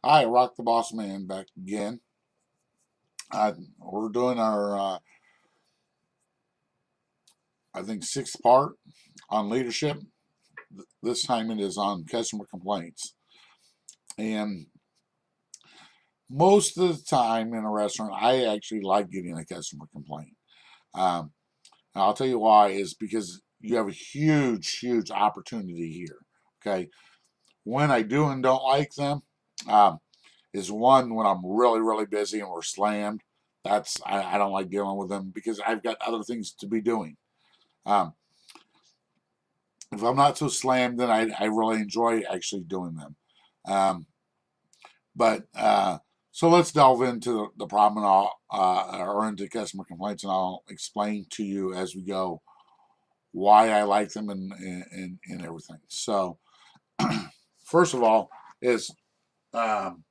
Hi, Rock the Boss Man back again. We're doing our, I think, sixth part on leadership. This time it is on customer complaints. And most of the time in a restaurant, I actually like getting a customer complaint. Um, and I'll tell you why is because you have a huge, huge opportunity here. Okay. When I do and don't like them, um, is one when I'm really, really busy and we're slammed. I don't like dealing with them because I've got other things to be doing. Um, if I'm not so slammed, then I really enjoy actually doing them. Um, but so let's delve into the problem and or into customer complaints, and I'll explain to you as we go why I like them and everything. So first of all is um,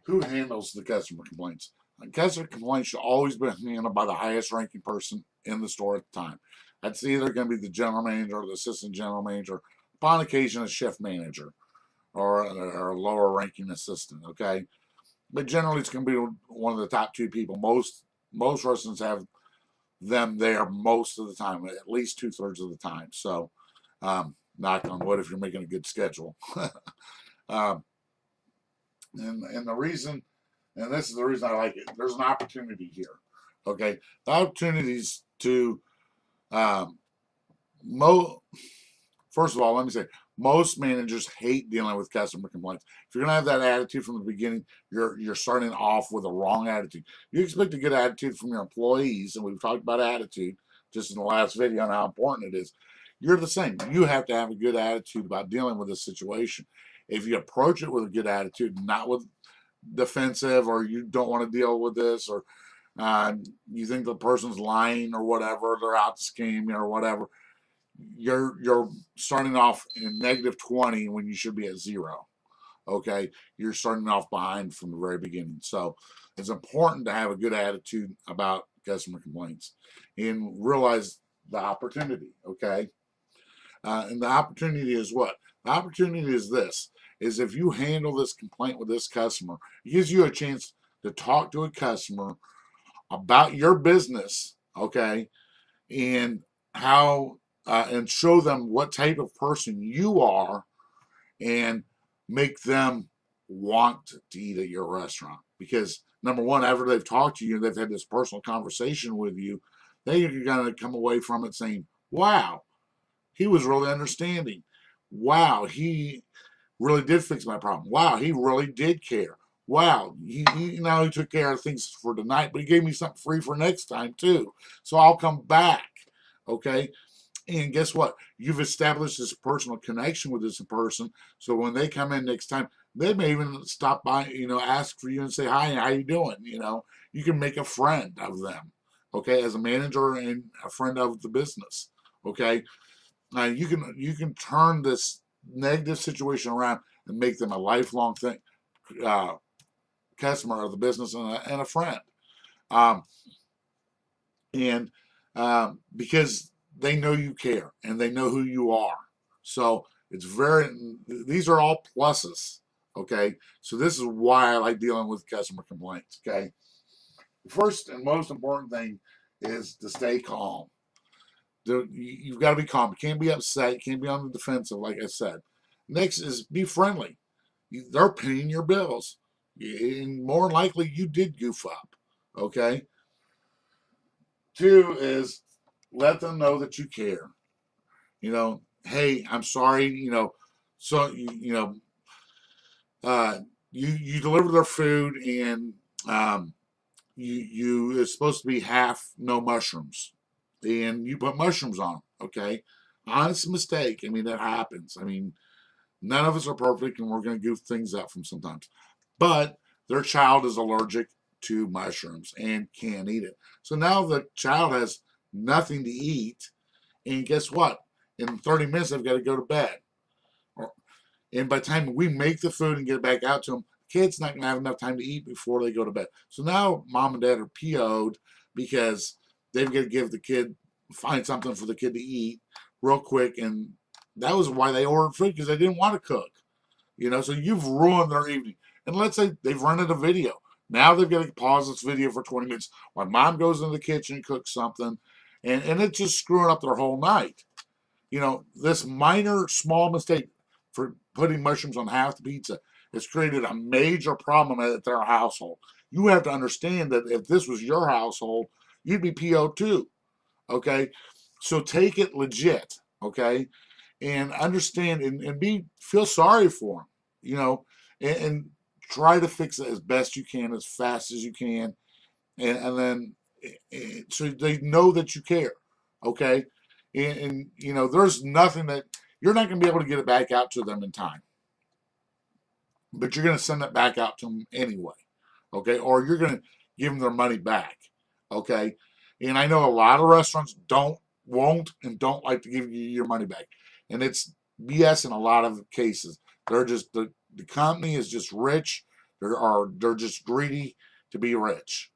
who handles the customer complaints? Customer complaints should always be handled by the highest ranking person in the store at the time. That's either going to be the general manager or the assistant general manager, upon occasion a shift manager or a lower ranking assistant. Okay, but generally it's going to be one of the top two people. Most restaurants have them there most of the time, at least 2/3 of the time. So, knock on wood if you're making a good schedule. um, and the reason, and this is the reason I like it. There's an opportunity here. Okay, the opportunities to um, mo. First of all, let me say most managers hate dealing with customer complaints. If you're gonna have that attitude from the beginning, you're starting off with a wrong attitude. You expect a good attitude from your employees, and we've talked about attitude just in the last video on how important it is. You're the same. You have to have a good attitude about dealing with this situation. If you approach it with a good attitude, not with defensive, or you don't want to deal with this, or you think the person's lying or whatever, they're out to scheme you or whatever, you're starting off in -20 when you should be at 0. Okay, you're starting off behind from the very beginning. So it's important to have a good attitude about customer complaints and realize the opportunity. Okay, and the opportunity is what? The opportunity is this: is if you handle this complaint with this customer, it gives you a chance to talk to a customer about your business. Okay, and how and show them what type of person you are, and make them want to eat at your restaurant. Because number one, after they've talked to you, they've had this personal conversation with you, then you're going to come away from it saying, wow, he was really understanding. Wow, he really did fix my problem. Wow, he really did care. Wow, he not only took care of things for tonight, but he gave me something free for next time too. So I'll come back. Okay. And guess what? You've established this personal connection with this person. So when they come in next time, they may even stop by, ask for you and say, hi, how you doing? You can make a friend of them. Okay. As a manager and a friend of the business. Okay. You can turn this negative situation around and make them a lifelong thing, uh, customer of the business and a friend. Um, and because they know you care and they know who you are. So it's very, these are all pluses. Okay. So this is why I like dealing with customer complaints. Okay. First and most important thing is to stay calm. You've got to be calm. You can't be upset. You can't be on the defensive, like I said. Next is be friendly. They're paying your bills. And more likely you did goof up. Okay. Two is let them know that you care. Hey, I'm sorry. So uh, you deliver their food, and you it's supposed to be half no mushrooms, and you put mushrooms on. Okay, honest mistake. I mean that happens. I mean none of us are perfect, and we're going to goof things up from sometimes. But their child is allergic to mushrooms and can't eat it. So now the child has nothing to eat, and guess what? In 30 minutes, they've got to go to bed. And by the time we make the food and get it back out to them, the kid's not going to have enough time to eat before they go to bed. So now mom and dad are PO'd because they've got to find something for the kid to eat real quick. And that was why they ordered food, because they didn't want to cook. So you've ruined their evening. And let's say they've rented a video. Now they've got to pause this video for 20 minutes. My mom goes in the kitchen and cooks something, and it's just screwing up their whole night. This minor, small mistake for putting mushrooms on half the pizza has created a major problem at their household. You have to understand that if this was your household, you'd be PO too. Okay. So take it legit. Okay. And understand and feel sorry for them, and try to fix it as best you can, as fast as you can. And then so they know that you care. Okay. And there's nothing that you're not going to be able to get it back out to them in time, but you're going to send it back out to them anyway. Okay. Or you're going to give them their money back. Okay. And I know a lot of restaurants won't and don't like to give you your money back. And it's BS in a lot of cases. They're just the company is just rich. They're just greedy to be rich.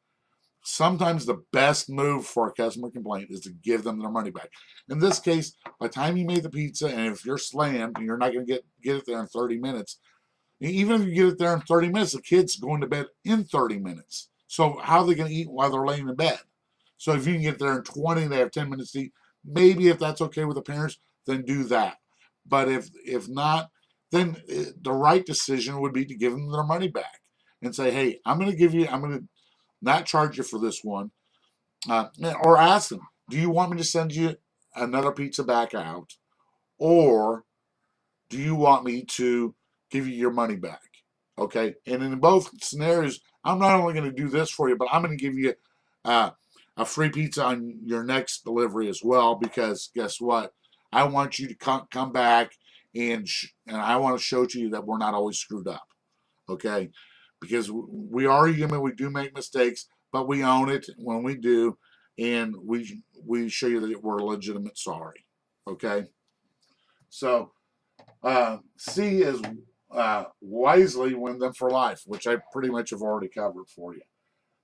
Sometimes the best move for a customer complaint is to give them their money back. In this case, by the time you made the pizza, and if you're slammed and you're not going to get it there in 30 minutes, even if you get it there in 30 minutes, the kid's going to bed in 30 minutes. So how are they going to eat while they're laying in bed? So if you can get there in 20, they have 10 minutes to eat. Maybe if that's okay with the parents, then do that. But if not, then the right decision would be to give them their money back and say, hey, I'm going to not charge you for this one. Or ask them, do you want me to send you another pizza back out? Or do you want me to give you your money back? Okay. And in both scenarios, I'm not only going to do this for you, but I'm going to give you a free pizza on your next delivery as well, because guess what? I want you to come back and I want to show to you that we're not always screwed up. Okay. Because we are human, we do make mistakes, but we own it when we do, and we show you that we're legitimate sorry. Okay. So C is wisely win them for life, which I pretty much have already covered for you.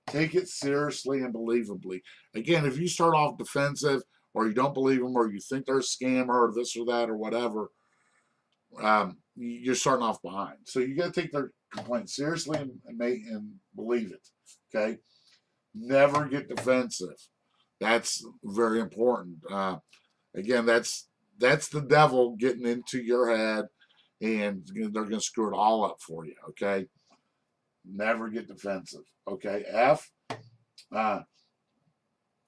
Take it seriously and believably. Again, if you start off defensive, or you don't believe them, or you think they're a scammer, or this or that, or whatever, you're starting off behind. So you got to take their complaint seriously and believe it. Okay. Never get defensive. That's very important. Again, that's the devil getting into your head, and they're going to screw it all up for you. Okay. Never get defensive. Okay. F,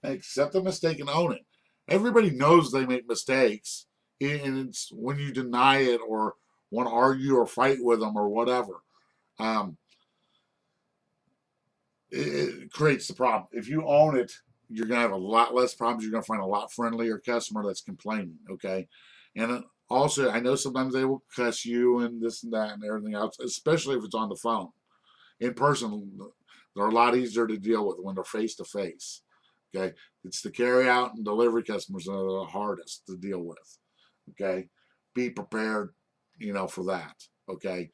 accept the mistake and own it. Everybody knows they make mistakes, and it's when you deny it or want to argue or fight with them or whatever, it creates the problem. If you own it, you're going to have a lot less problems. You're going to find a lot friendlier customer that's complaining. Okay. And also, I know sometimes they will cuss you and this and that and everything else, especially if it's on the phone. In person, they're a lot easier to deal with when they're face to face. Okay. It's the carry out and delivery customers that are the hardest to deal with. Okay. Be prepared, for that. Okay.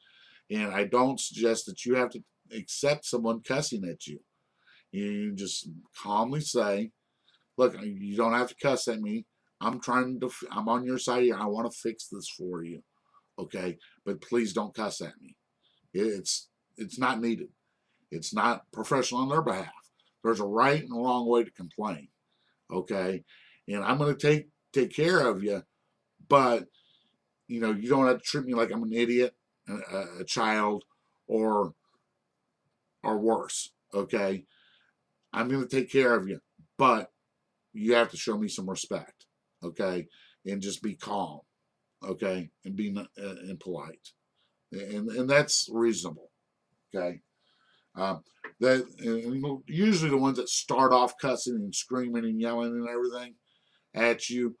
And I don't suggest that you have to accept someone cussing at you. You just calmly say, look, you don't have to cuss at me. I'm on your side here. I want to fix this for you. Okay. But please don't cuss at me. It's not needed. It's not professional on their behalf. There's a right and a wrong way to complain. Okay. And I'm going to take care of you, but you don't have to treat me like I'm an idiot, a child, or worse. Okay. I'm going to take care of you, but you have to show me some respect. Okay. And just be calm. Okay. And be and polite. And that's reasonable. Okay. Usually the ones that start off cussing and screaming and yelling and everything at you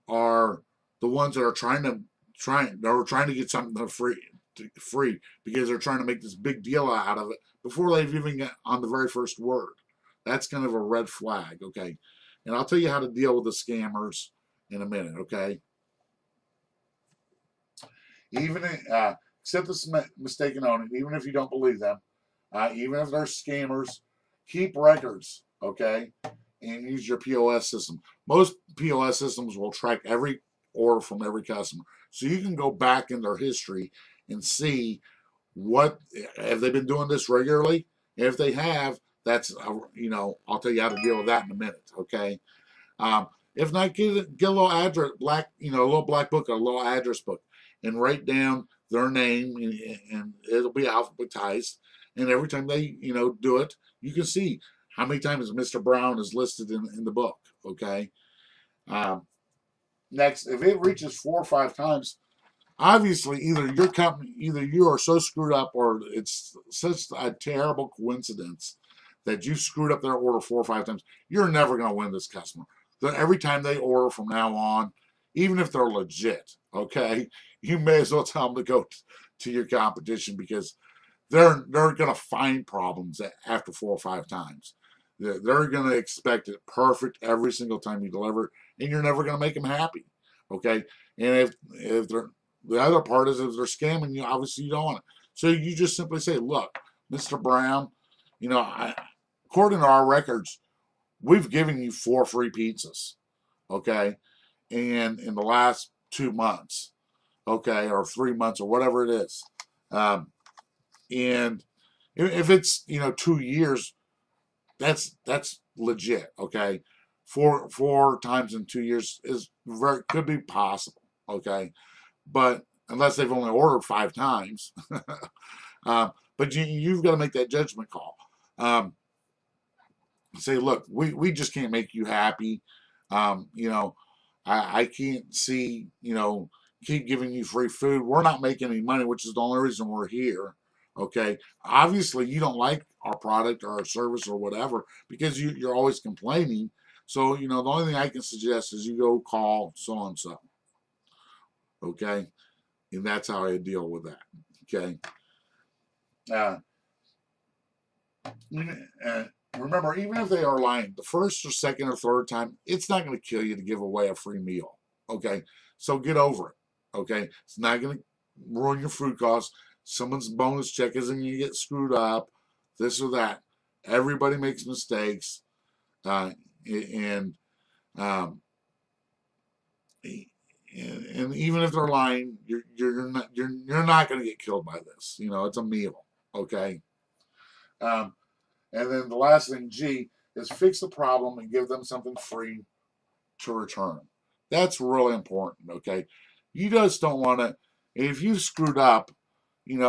are the ones that are trying to get something free because they're trying to make this big deal out of it before they've even got on the very first word. That's kind of a red flag. Okay. And I'll tell you how to deal with the scammers in a minute. Okay. Even accept the mistake and own it, even if you don't believe them. Even if they're scammers, keep records, okay? And use your POS system. Most POS systems will track every order from every customer. So you can go back in their history and see what have they been doing this regularly. If they have, that's I'll tell you how to deal with that in a minute. Okay. If not, get a little address, a little black book, a little address book, and write down their name, and it'll be alphabetized. And every time they, do it, you can see how many times Mr. Brown is listed in the book. Okay. Um, Next, if it reaches 4 or 5 times, obviously either you are so screwed up, or it's such a terrible coincidence that you screwed up their order 4 or 5 times. You're never going to win this customer. Every time they order from now on, even if they're legit, okay, you may as well tell them to go to your competition, because they're going to find problems after 4 or 5 times. They're going to expect it perfect every single time you deliver, and you're never going to make them happy. Okay, and if they're the other part is, if they're scamming you, obviously you don't want it. So you just simply say, look, Mr. Brown, according to our records, we've given you 4 free pizzas, okay, and in the last 2 months, okay, or 3 months, or whatever it is. And if it's 2 years, that's legit, okay. Four times in 2 years could be possible, okay, but unless they've only ordered 5 times. But you've got to make that judgment call. Say, look, we just can't make you happy. I can't see, keep giving you free food. We're not making any money, which is the only reason we're here. Okay. Obviously, you don't like our product or our service or whatever, because you're always complaining. So, the only thing I can suggest is you go call so and so. Okay. And that's how I deal with that. Okay. Remember, even if they are lying the first or second or third time, it's not going to kill you to give away a free meal. Okay. So get over it. Okay. It's not going to ruin your food costs. Someone's bonus check isn't going to get screwed up, this or that. Everybody makes mistakes. And even if they're lying, you're not going to get killed by this. It's a meal, okay. And then the last thing, G, is fix the problem and give them something free to return. That's really important, okay. You just don't want to. If you've screwed up, if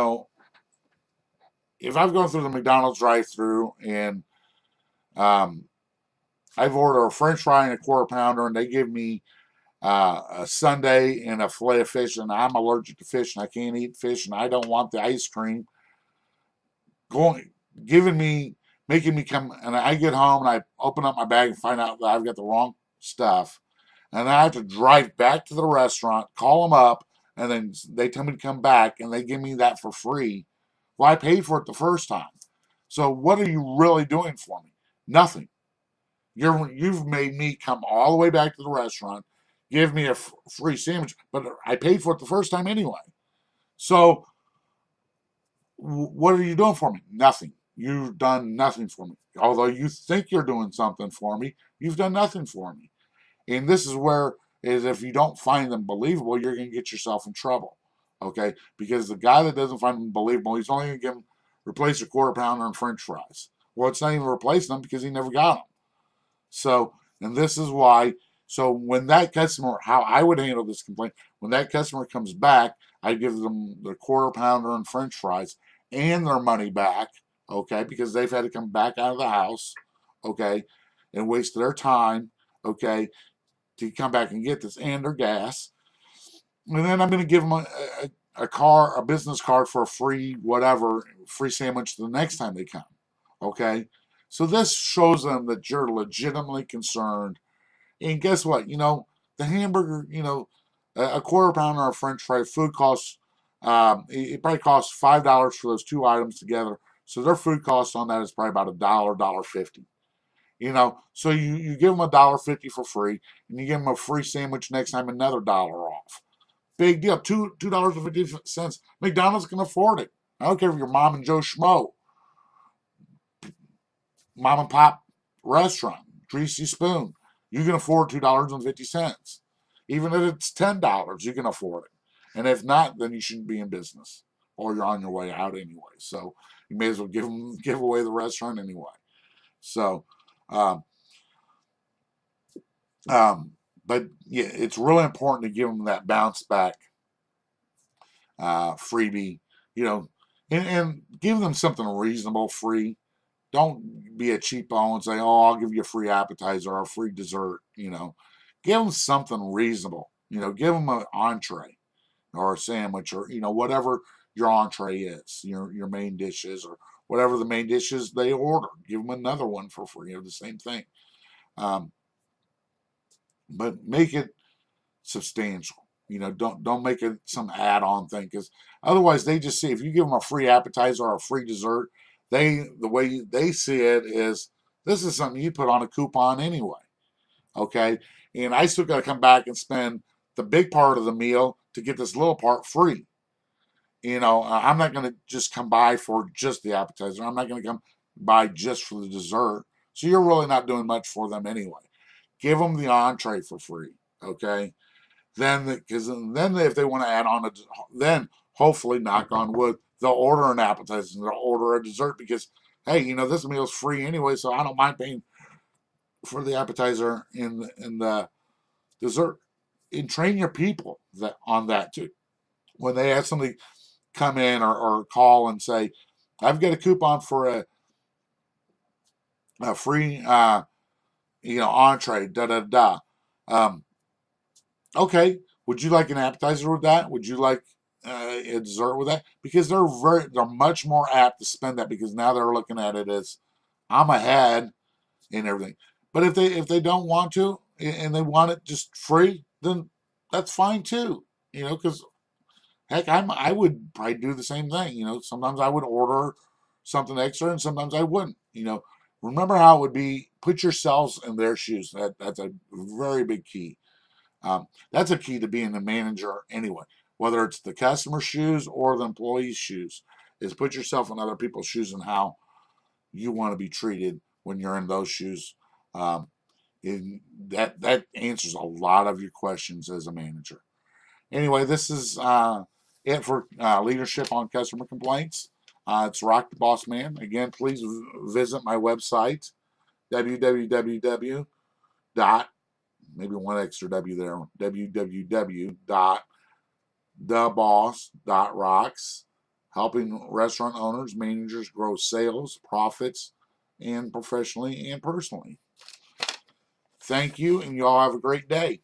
I've gone through the McDonald's drive-through and I've ordered a French fry and a quarter pounder, and they give me a sundae and a fillet of fish, and I'm allergic to fish and I can't eat fish and I don't want the ice cream, making me come, and I get home and I open up my bag and find out that I've got the wrong stuff, and I have to drive back to the restaurant, call them up, and then they tell me to come back and they give me that for free. Well, I paid for it the first time. So what are you really doing for me? Nothing. You've made me come all the way back to the restaurant, give me a free sandwich, but I paid for it the first time anyway. So what are you doing for me? Nothing. You've done nothing for me. Although you think you're doing something for me, you've done nothing for me. And this is where is if you don't find them believable, you're going to get yourself in trouble. Okay? Because the guy that doesn't find them believable, he's only going to replace a quarter pounder and French fries. Well, it's not even replacing them because he never got them. So, and this is why. So when that customer, how I would handle this complaint, when that customer comes back, I give them their quarter pounder and French fries and their money back, okay, because they've had to come back out of the house, okay, and waste their time, okay, to come back and get this, and their gas. And then I'm going to give them a business card for a free sandwich the next time they come, okay. So this shows them that you're legitimately concerned. And guess what? The hamburger, a quarter pounder or a French fry food costs, it probably costs $5 for those 2 items together. So their food cost on that is probably about $1.50. So you give them $1.50 for free, and you give them a free sandwich next time, another dollar off. Big deal. $2.50. McDonald's can afford it. I don't care if you're Mom and Joe Schmo, mom and pop restaurant, Greasy Spoon. You can afford $2.50. Even if it's $10, you can afford it. And if not, then you shouldn't be in business, or you're on your way out anyway. So you may as well give away the restaurant anyway. So, um, um, but yeah, it's really important to give them that bounce back freebie, you know, and give them something reasonable free. Don't be a cheapo and say, "Oh, I'll give you a free appetizer or a free dessert." You know, give them something reasonable. You know, give them an entree or a sandwich, or whatever your entree is, your main dishes, or whatever the main dishes they order. Give them another one for free, the same thing. Um, but make it substantial. Don't make it some add-on thing, because otherwise they just see, if you give them a free appetizer or a free dessert, the way they see it is, this is something you put on a coupon anyway. Okay, and I still got to come back and spend the big part of the meal to get this little part free. I'm not going to just come by for just the appetizer. I'm not going to come by just for the dessert. So you're really not doing much for them anyway. Give them the entree for free. Okay. Because then if they want to add on then hopefully, knock on wood, they'll order an appetizer and they'll order a dessert, because hey, this meal's free anyway, so I don't mind paying for the appetizer and the dessert. And train your people on that too. When they have somebody come in or call and say, "I've got a coupon for a free entree, da da da." Um, okay, would you like an appetizer with that? Would you like a dessert with that? Because they're much more apt to spend that, because now they're looking at it as, I'm ahead and everything. But if they don't want to, and they want it just free, then that's fine too. Because heck, I would probably do the same thing. Sometimes I would order something extra, and sometimes I wouldn't. Remember how it would be. Put yourselves in their shoes. That's a very big key. That's a key to being a manager anyway. Whether it's the customer's shoes or the employee's shoes, is put yourself in other people's shoes and how you want to be treated when you're in those shoes. Um, and that answers a lot of your questions as a manager. Anyway, this is it for leadership on customer complaints. It's Rock the Boss Man. Again, please visit my website, www dot, maybe one extra W there, www.theboss.rocks, helping restaurant owners, managers grow sales, profits, and professionally and personally. Thank you, and you all have a great day.